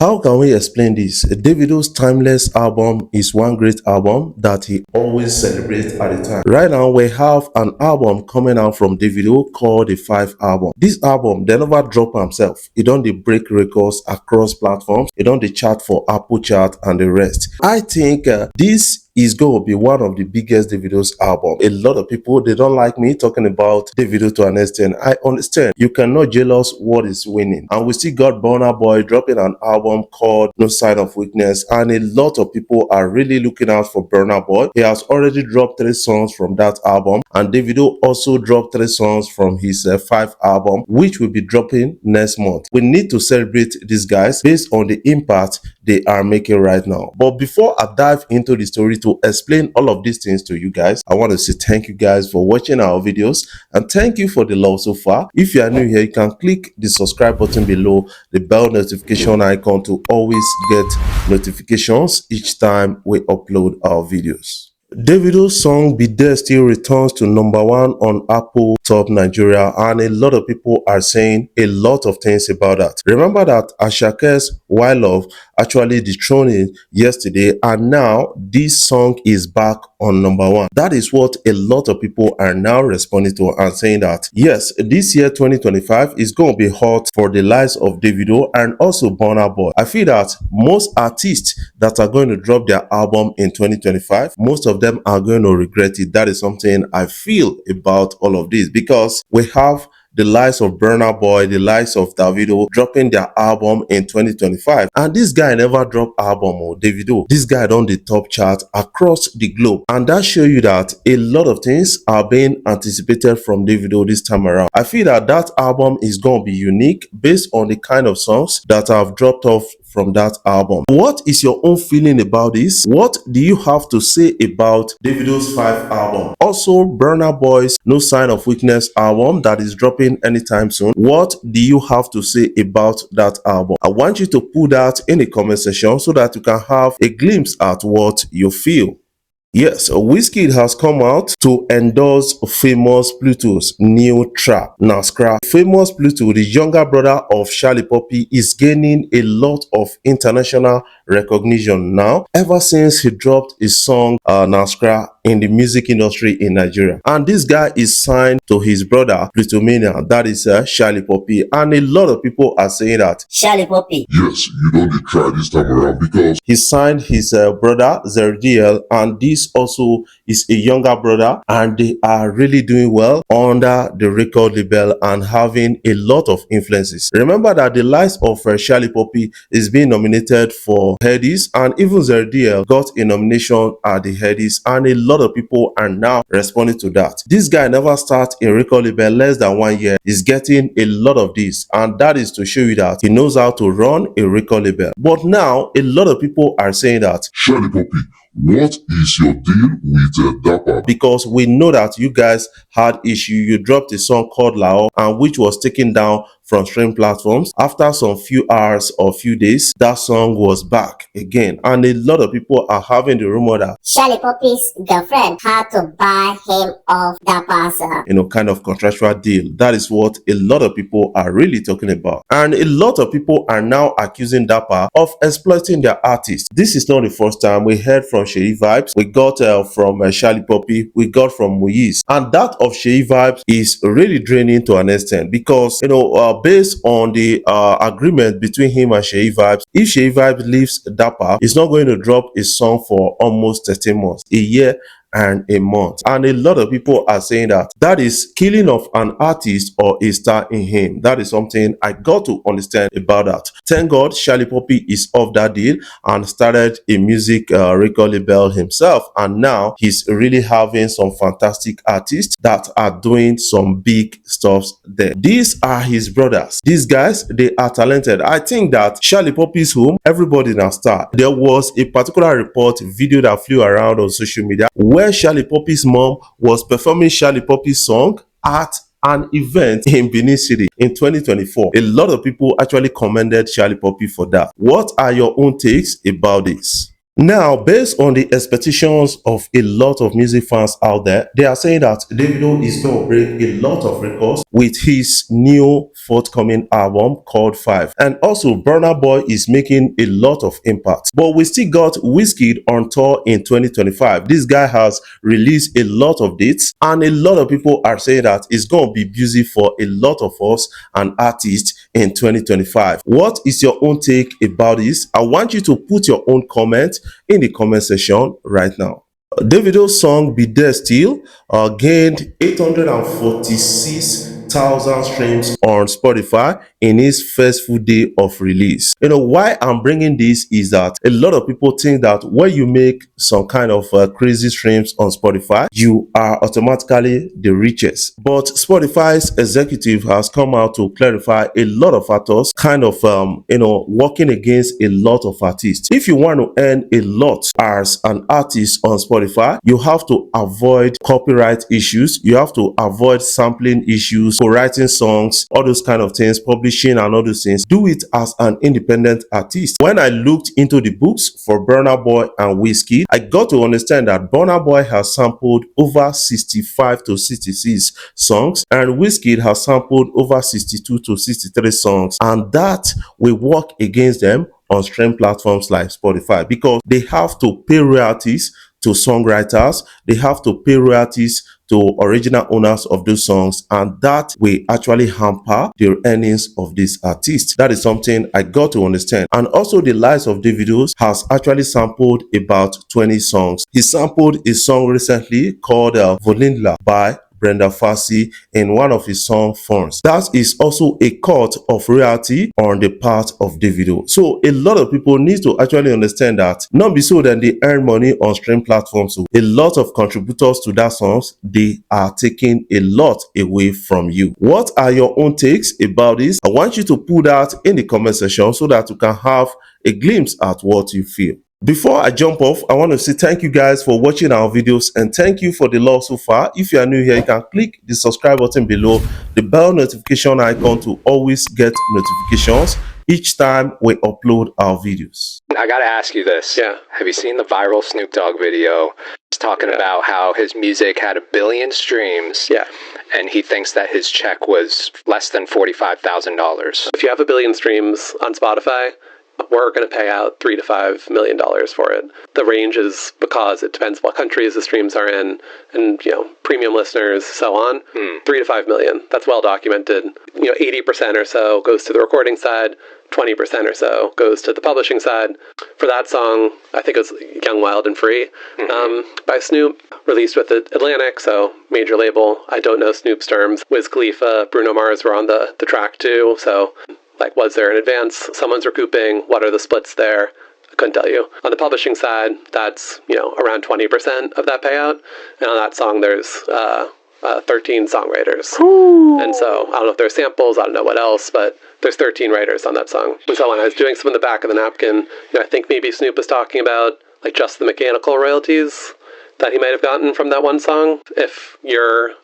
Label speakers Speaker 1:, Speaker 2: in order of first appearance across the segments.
Speaker 1: How can we explain this? Davido's Timeless album is one great album that he always celebrates at the time. Right now, we have an album coming out from Davido called the 5 album. This album, they never drop himself. He don't dey break records across platforms. He don't dey chart for Apple chart and the rest. I think this is going to be one of the biggest Davido's album. A lot of people, they don't like me talking about Davido to an extent. I understand. You cannot jealous what is winning. And we still got Burna Boy dropping an album called No Sign of Weakness. And a lot of people are really looking out for Burna Boy. He has already dropped 3 songs from that album. And Davido also dropped 3 songs from his 5 album, which will be dropping next month. We need to celebrate these guys based on the impact they are making right now. But before I dive into the story to explain all of these things to you guys, I want to say thank you guys for watching our videos and thank you for the love so far. If you are new here, you can click the subscribe button below, the bell notification icon to always get notifications each time we upload our videos. Davido's song Be There still returns to #1 on Apple Top Nigeria, and a lot of people are saying a lot of things about that. Remember that Ashake's Why Love actually dethroned it yesterday, and now this song is back on #1. That is what a lot of people are now responding to and saying that yes, this year 2025 is going to be hot for the likes of Davido and also Burna Boy. I feel that most artists that are going to drop their album in 2025, most of them are going to regret it. That is something I feel about all of this, because we have the likes of Burna Boy, the likes of Davido dropping their album in 2025. And this guy never dropped album or Davido. This guy on the top chart across the globe. And that shows you that a lot of things are being anticipated from Davido this time around. I feel that that album is going to be unique based on the kind of songs that have dropped off from that album. What is your own feeling about this? What do you have to say about Davido's 5 album? Also, Burna Boy's No Sign of Weakness album that is dropping anytime soon. What do you have to say about that album? I want you to put that in the comment section so that you can have a glimpse at what you feel. Yes, Wizkid has come out to endorse famous Pluto's new track, Naskra. Famous Pluto, the younger brother of Charlie Poppy, is gaining a lot of international recognition now ever since he dropped his song Naskra in the music industry in Nigeria. And this guy is signed to his brother Plutomania, that is Charlie Poppy. And a lot of people are saying that
Speaker 2: Charlie Poppy,
Speaker 3: yes, you don't need to try this time around because
Speaker 1: he signed his brother Zerdiel, and this also is a younger brother, and they are really doing well under the record label and having a lot of influences. Remember that the likes of Charlie Poppy is being nominated for Headies, and even Zerdiel got a nomination at the Headies, and a lot of people are now responding to that. This guy never started a record label less than 1 year. He's getting a lot of this, and that is to show you that he knows how to run a record label. But now a lot of people are saying that
Speaker 3: Charlie Poppy, what is your deal with Dapper?
Speaker 1: because we know that you guys had issue. You dropped a song called Lao, and which was taken down from streaming platforms. After some few hours or few days, that song was back again, and a lot of people are having the rumor that
Speaker 2: Charlie Poppy's girlfriend had to buy him off Dapper's
Speaker 1: kind of contractual deal. That is what a lot of people are really talking about, and a lot of people are now accusing Dapper of exploiting their artists. This is not the first time. We heard from Shei Vibes, we got from Charlie Poppy, we got from Moise, and that of Shei Vibes is really draining to an extent, because based on the agreement between him and Shei Vibes, if Shei Vibes leaves Dapper, he's not going to drop a song for almost 13 months, a year and a month. And a lot of people are saying that that is killing of an artist or a star in him. That is something I got to understand about that. Thank God Charlie Poppy is off that deal and started a music record label himself, and now he's really having some fantastic artists that are doing some big stuffs there. These are his brothers. These guys, they are talented. I think that Charlie Poppy's home, everybody now star. There was a particular report video that flew around on social media where Charlie Poppy's mom was performing Charlie Poppy's song at an event in Benin City in 2024. A lot of people actually commended Charlie Poppy for that. What are your own takes about this? Now, based on the expectations of a lot of music fans out there, they are saying that Davido is going to break a lot of records with his new forthcoming album called 5. And also, Burna Boy is making a lot of impact. But we still got Wizkid on tour in 2025. This guy has released a lot of dates, and a lot of people are saying that it's going to be busy for a lot of us and artists in 2025. What is your own take about this? I want you to put your own comment in the comment section right now. Davido's song Be There Still gained 846,000 streams on Spotify in its first full day of release. You know, why I'm bringing this is that a lot of people think that when you make some kind of crazy streams on Spotify, you are automatically the richest. But Spotify's executive has come out to clarify a lot of factors kind of, working against a lot of artists. If you want to earn a lot as an artist on Spotify, you have to avoid copyright issues. You have to avoid sampling issues, co-writing songs, all those kind of things, publishing and all those things. Do it as an independent artist. When I looked into the books for Burna Boy and Wizkid, I got to understand that Burna Boy has sampled over 65 to 66 songs and Wizkid has sampled over 62 to 63 songs, and that will work against them on stream platforms like Spotify because they have to pay royalties to songwriters, they have to pay royalties to original owners of those songs, and that will actually hamper the earnings of these artists. That is something I got to understand. And also, the likes of Davido's has actually sampled about 20 songs. He sampled a song recently called Volinla by Brenda Fassie in one of his song Forms. That is also a cut of royalty on the part of Davido. So a lot of people need to actually understand that not be so that they earn money on stream platforms. So a lot of contributors to that songs, they are taking a lot away from you. What are your own takes about this? I want you to put that in the comment section so that you can have a glimpse at what you feel. Before I jump off, I want to say thank you guys for watching our videos and thank you for the love so far. If you are new here, you can click the subscribe button below, the bell notification icon to always get notifications each time we upload our videos.
Speaker 4: I gotta ask you this. Yeah. Have you seen the viral Snoop Dogg video? He's talking about how his music had 1 billion streams. Yeah. And he thinks that his check was less than $45,000.
Speaker 5: If you have 1 billion streams on Spotify, we're going to pay out $3 to $5 million for it. The range is because it depends what countries the streams are in, and premium listeners, so on. 3 to 5 million. That's well documented. 80% or so goes to the recording side. 20% or so goes to the publishing side. For that song, I think it was Young, Wild, and Free by Snoop, released with Atlantic, so major label. I don't know Snoop's terms. Wiz Khalifa, Bruno Mars were on the track too, so was there an advance? Someone's recouping. What are the splits there? I couldn't tell you. On the publishing side, that's around 20% of that payout, and on that song there's 13 songwriters. And so I don't know if there's samples, I don't know what else, but there's 13 writers on that song. And so when I was doing some in the back of the napkin, I think maybe Snoop was talking about just the mechanical royalties that he might have gotten from that one song. If you're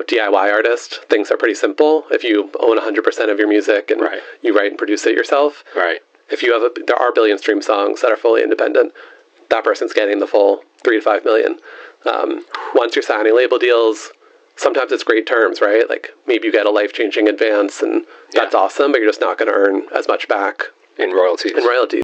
Speaker 5: DIY artist, things are pretty simple. If you own 100% of your music and you write and produce it yourself, if you have there are 1 billion stream songs that are fully independent, that person's getting the full 3 to 5 million. Once you're signing label deals, sometimes it's great terms, right? Like maybe you get a life-changing advance and that's awesome, but you're just not going to earn as much back
Speaker 4: in royalties.